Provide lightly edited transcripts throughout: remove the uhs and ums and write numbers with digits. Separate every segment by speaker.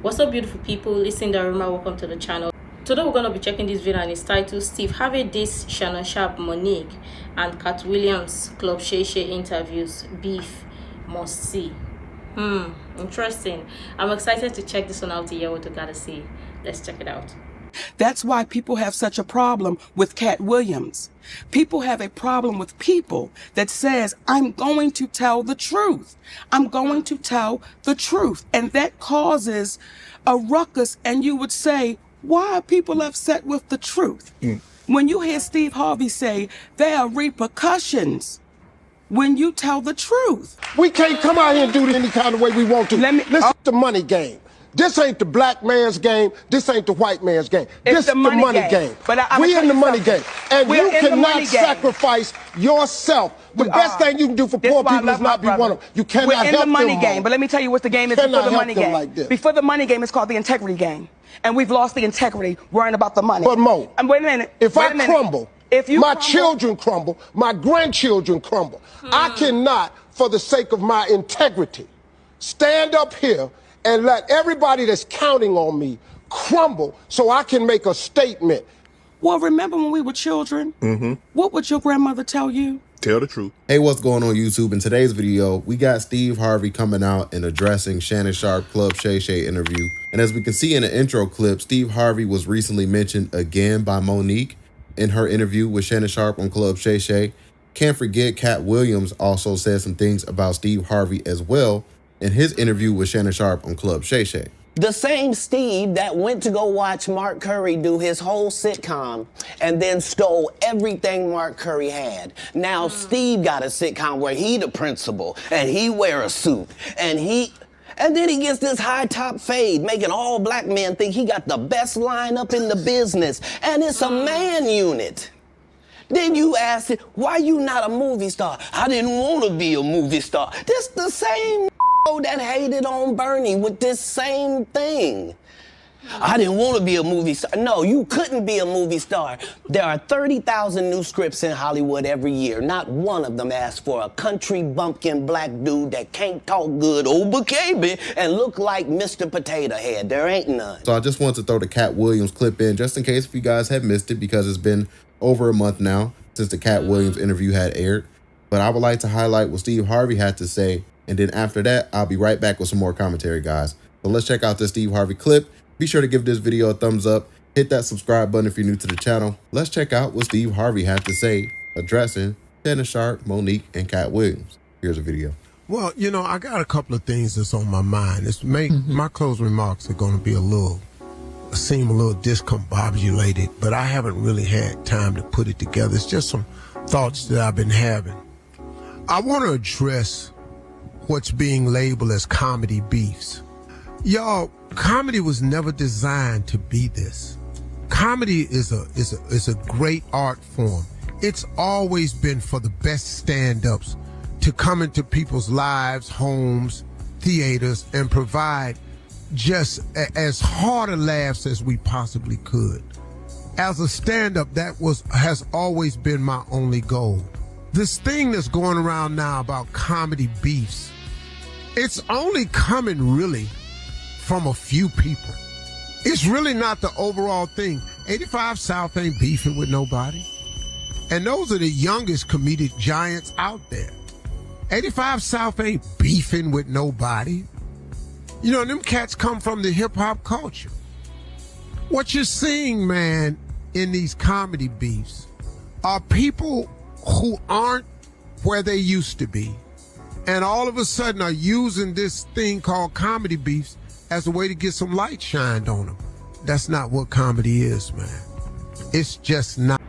Speaker 1: What's up, beautiful people? It's Sindærfam. Welcome to the channel. Today we're going to be checking this video, and it's titled Steve Harvey DISS Shannon Sharpe Monique and Katt Williams Club Shay Shay interviews beef must see. Interesting. I'm excited to check this one out to hear what we gotta see. Let's check it out.
Speaker 2: That's why people have such a problem with Katt Williams. People have a problem with people that says, I'm going to tell the truth. I'm going to tell the truth. And that causes a ruckus. And you would say, why are people upset with the truth? When you hear Steve Harvey say there are repercussions when you tell the truth.
Speaker 3: We can't come out here and do it any kind of way we want to. Listen, the money game. This ain't the black man's game. This ain't the white man's game. This is the money game.
Speaker 2: But
Speaker 3: we in the money game. And you cannot sacrifice yourself. The best thing you can do for poor people is not be one of them. You cannot help them.
Speaker 2: We're in the money game. But let me tell you what the game is before the money game. Before the money game, it's called the integrity game. And we've lost the integrity worrying about the money.
Speaker 3: But Mo,
Speaker 2: and wait a minute.
Speaker 3: If I crumble, my children crumble, my grandchildren crumble. I cannot, for the sake of my integrity, stand up here and let everybody that's counting on me crumble so I can make a statement.
Speaker 2: Well, remember when we were children? What would your grandmother tell you?
Speaker 4: Tell the truth.
Speaker 5: Hey, what's going on, YouTube? In today's video, we got Steve Harvey coming out and addressing Shannon Sharpe Club Shay Shay interview. And as we can see in the intro clip, Steve Harvey was recently mentioned again by Monique in her interview with Shannon Sharpe on Club Shay Shay. Can't forget Katt Williams also said some things about Steve Harvey as well in his interview with Shannon Sharpe on Club Shay Shay.
Speaker 6: The same Steve that went to go watch Mark Curry do his whole sitcom and then stole everything Mark Curry had. Now Steve got a sitcom where he the principal and he wear a suit and then he gets this high top fade, making all black men think he got the best lineup in the business, and it's a man unit. Then you ask it, why you not a movie star? I didn't want to be a movie star. This the same that hated on Bernie with this same thing. I didn't want to be a movie star. No, you couldn't be a movie star. There are 30,000 new scripts in Hollywood every year. Not one of them asks for a country bumpkin black dude that can't talk good, baby, and look like Mr. Potato Head. There ain't none.
Speaker 5: So I just wanted to throw the Katt Williams clip in just in case if you guys have missed it, because it's been over a month now since the Katt Williams interview had aired. But I would like to highlight what Steve Harvey had to say. And then after that, I'll be right back with some more commentary, guys. So let's check out this Steve Harvey clip. Be sure to give this video a thumbs up. Hit that subscribe button if you're new to the channel. Let's check out what Steve Harvey had to say addressing Shannon Sharpe, Monique, and Katt Williams. Here's a video.
Speaker 3: Well, you know, I got a couple of things that's on my mind. My closing remarks are going to be seem a little discombobulated, but I haven't really had time to put it together. It's just some thoughts that I've been having. I want to address what's being labeled as comedy beefs. Y'all, comedy was never designed to be this. Comedy is a great art form. It's always been for the best stand-ups to come into people's lives, homes, theaters, and provide just as hard a laughs as we possibly could. As a stand-up, that has always been my only goal. This thing that's going around now about comedy beefs, it's only coming really from a few people. It's really not the overall thing. 85 South ain't beefing with nobody. And those are the youngest comedic giants out there. 85 South ain't beefing with nobody. You know, them cats come from the hip hop culture. What you're seeing, man, in these comedy beefs are people who aren't where they used to be, and all of a sudden are using this thing called comedy beefs as a way to get some light shined on them. That's not what comedy is, man. It's just not.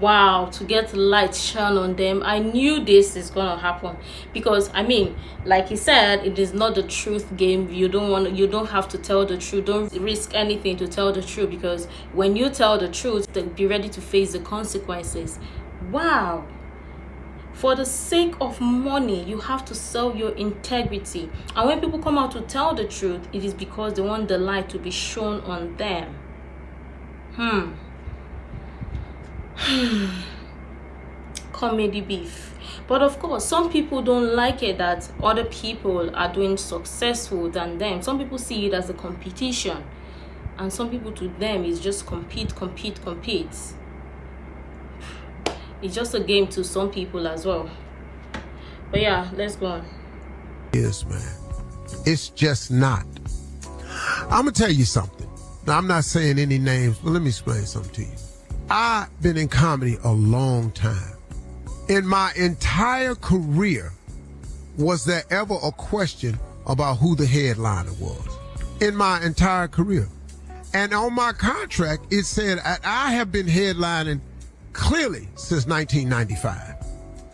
Speaker 1: Wow, to get light shine on them. I knew this is gonna happen, because I mean, like he said, it is not the truth game. You don't have to tell the truth. Don't risk anything to tell the truth, because when you tell the truth, then be ready to face the consequences. Wow. For the sake of money, you have to sell your integrity. And when people come out to tell the truth, it is because they want the light to be shown on them. comedy beef. But of course, some people don't like it that other people are doing successful than them. Some people see it as a competition, and some people, to them, is just compete. It's just a game to some people as well. But yeah, let's go on.
Speaker 3: Yes, man. It's just not. I'm going to tell you something. Now, I'm not saying any names, but let me explain something to you. I've been in comedy a long time. In my entire career, was there ever a question about who the headliner was? In my entire career. And on my contract, it said I have been headlining clearly since 1995.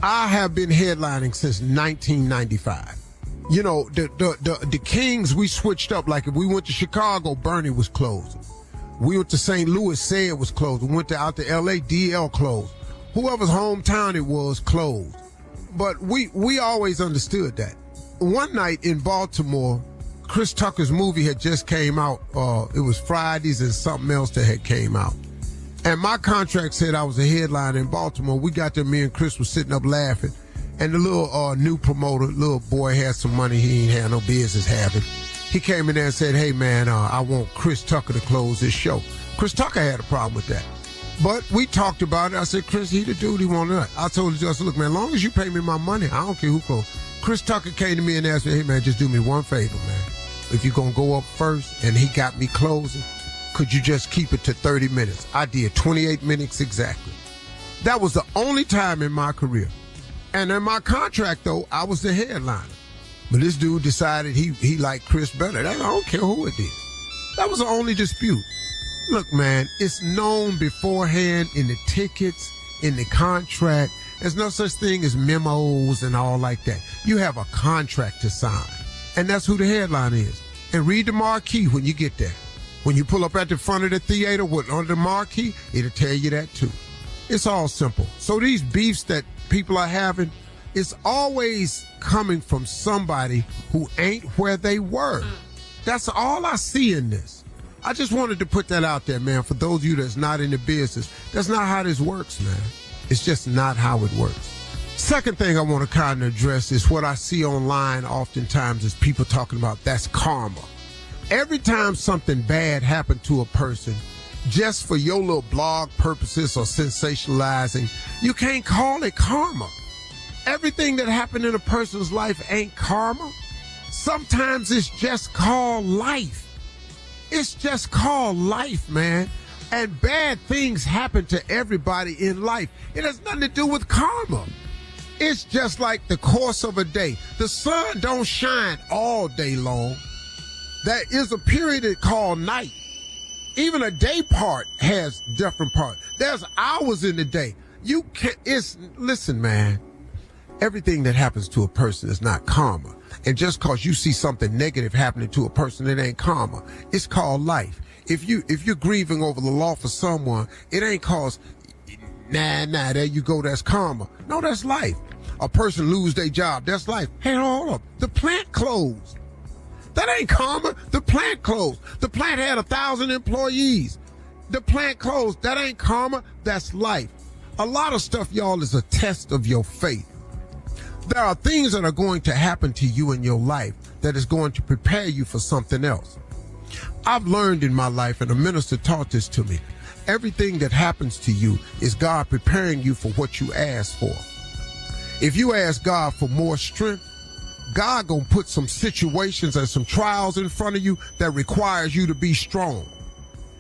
Speaker 3: I have been headlining since 1995. You know, the Kings, we switched up. Like if we went to Chicago, Bernie was closing. We went to St. Louis, Say it was closed. We went out to LA, DL closed. Whoever's hometown it was closed. But we always understood that. One night in Baltimore, Chris Tucker's movie had just came out. It was Fridays and something else that had came out. And my contract said I was a headliner in Baltimore. We got there, me and Chris was sitting up laughing. And the little new promoter, little boy, had some money he ain't had no business having. He came in there and said, hey, man, I want Chris Tucker to close this show. Chris Tucker had a problem with that. But we talked about it. I said, Chris, he the dude, he wanted that. I told him, look, man, as long as you pay me my money, I don't care who closed. Chris Tucker came to me and asked me, hey, man, just do me one favor, man. If you're going to go up first and he got me closing, could you just keep it to 30 minutes? I did 28 minutes exactly. That was the only time in my career. And in my contract, though, I was the headliner. But this dude decided he liked Chris better. I don't care who it is. That was the only dispute. Look, man, it's known beforehand in the tickets, in the contract. There's no such thing as memos and all like that. You have a contract to sign. And that's who the headline is. And read the marquee when you get there. When you pull up at the front of the theater on the marquee, it'll tell you that too. It's all simple. So these beefs that people are having, it's always coming from somebody who ain't where they were. That's all I see in this. I just wanted to put that out there, man, for those of you that's not in the business. That's not how this works, man. It's just not how it works. Second thing I want to kind of address is what I see online oftentimes is people talking about that's karma. Every time something bad happened to a person, just for your little blog purposes or sensationalizing, you can't call it karma. Everything that happened in a person's life ain't karma. Sometimes it's just called life. It's just called life, man. And bad things happen to everybody in life. It has nothing to do with karma. It's just like the course of a day. The sun don't shine all day long. There is a period called night. Even a day part has different parts. There's hours in the day. You can't, listen, man, everything that happens to a person is not karma. And just cause you see something negative happening to a person, it ain't karma. It's called life. If you're grieving over the loss of someone, it ain't cause, nah, there you go, that's karma. No, that's life. A person lose their job, that's life. Hey, hold up, the plant closed. That ain't karma. The plant closed. The plant had 1,000 employees. The plant closed. That ain't karma. That's life. A lot of stuff, y'all, is a test of your faith. There are things that are going to happen to you in your life that is going to prepare you for something else. I've learned in my life, and a minister taught this to me, everything that happens to you is God preparing you for what you ask for. If you ask God for more strength, God gonna put some situations and some trials in front of you that requires you to be strong.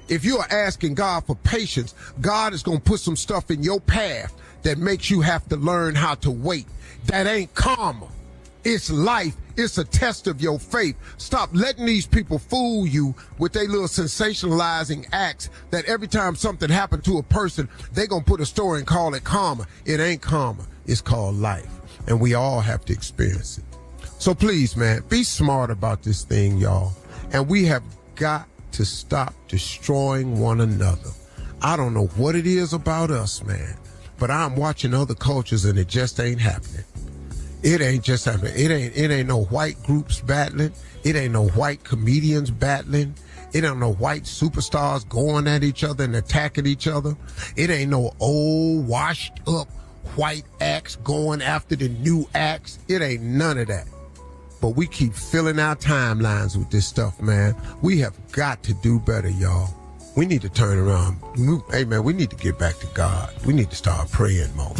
Speaker 3: If you're asking God for patience, God is gonna put some stuff in your path that makes you have to learn how to wait. That ain't karma. It's life. It's a test of your faith. Stop letting these people fool you with their little sensationalizing acts that every time something happened to a person, they gonna put a story and call it karma. It ain't karma. It's called life. And we all have to experience it. So please, man, be smart about this thing, y'all. And we have got to stop destroying one another. I don't know what it is about us, man, but I'm watching other cultures and it just ain't happening. It ain't just happening. It ain't no white groups battling. It ain't no white comedians battling. It ain't no white superstars going at each other and attacking each other. It ain't no old washed up white acts going after the new acts. It ain't none of that. But we keep filling our timelines with this stuff, man. We have got to do better, y'all. We need to turn around. Hey, man, we need to get back to God. We need to start praying more.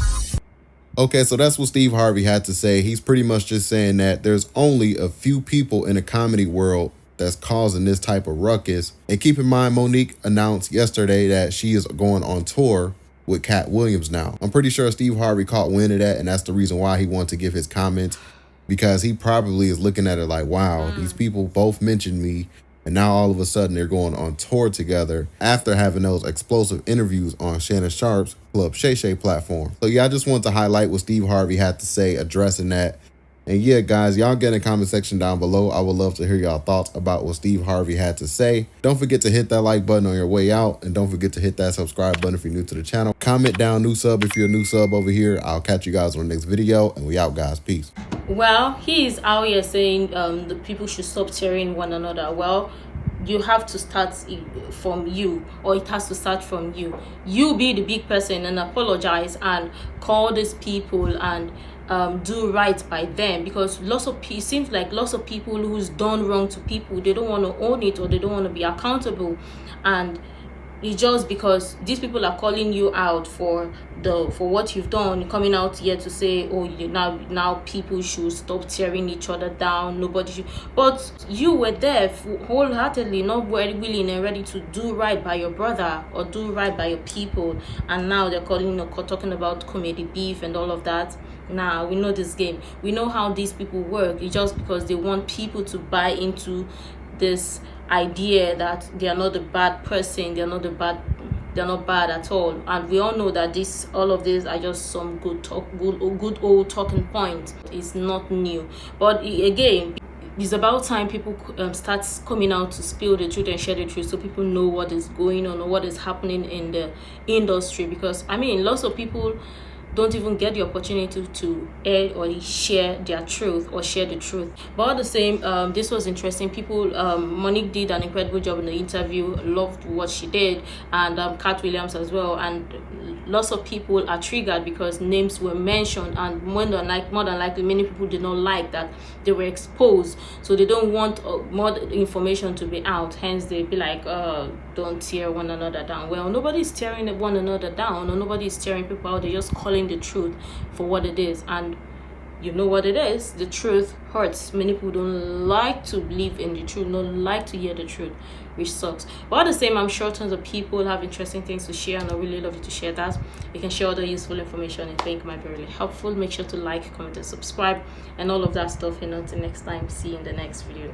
Speaker 5: Okay, so that's what Steve Harvey had to say. He's pretty much just saying that there's only a few people in the comedy world that's causing this type of ruckus. And keep in mind, Monique announced yesterday that she is going on tour with Katt Williams now. I'm pretty sure Steve Harvey caught wind of that, and that's the reason why he wanted to give his comments, because he probably is looking at it like, wow, these people both mentioned me, and now all of a sudden they're going on tour together after having those explosive interviews on Shannon Sharpe's Club Shay Shay platform. So yeah, I just wanted to highlight what Steve Harvey had to say addressing that. And yeah, guys, y'all get in the comment section down below. I would love to hear y'all thoughts about what Steve Harvey had to say. Don't forget to hit that like button on your way out. And don't forget to hit that subscribe button if you're new to the channel. Comment down new sub if you're a new sub over here. I'll catch you guys on the next video. And we out, guys. Peace.
Speaker 1: Well, he is out here saying the people should stop tearing one another. Well, you have to start from you, or it has to start from you. You be the big person and apologize and call these people and do right by them, because it seems like lots of people who's done wrong to people, they don't want to own it, or they don't want to be accountable. And it's just because these people are calling you out for what you've done, coming out here to say, oh, now people should stop tearing each other down. Nobody should. But you were there wholeheartedly, not very willing and ready to do right by your brother or do right by your people, and now they're talking about comedy beef and all of that. Nah, we know this game. We know how these people work. It's just because they want people to buy into this idea that they are not a bad person, they're not bad at all. And we all know that all of this are just some good old talking points. It's not new, but again, it's about time people start coming out to spill the truth and share the truth, so people know what is going on or what is happening in the industry. Because I mean, lots of people don't even get the opportunity to air or share their truth or share the truth. But all the same, this was interesting. People, Monique did an incredible job in the interview. Loved what she did, and Katt Williams as well. And lots of people are triggered because names were mentioned, and more than likely, many people did not like that they were exposed, so they don't want more information to be out. Hence, they be like, don't tear one another down. Well, nobody's tearing one another down, or nobody's tearing people out. They're just calling the truth for what it is. And you know what it is, the truth hurts. Many people don't like to believe in the truth, don't like to hear the truth, which sucks. But all the same, I'm sure tons of people have interesting things to share, and I really love you to share that. You can share other useful information and think might be really helpful. Make sure to like, comment, and subscribe, and all of that stuff. And until next time, see you in the next video.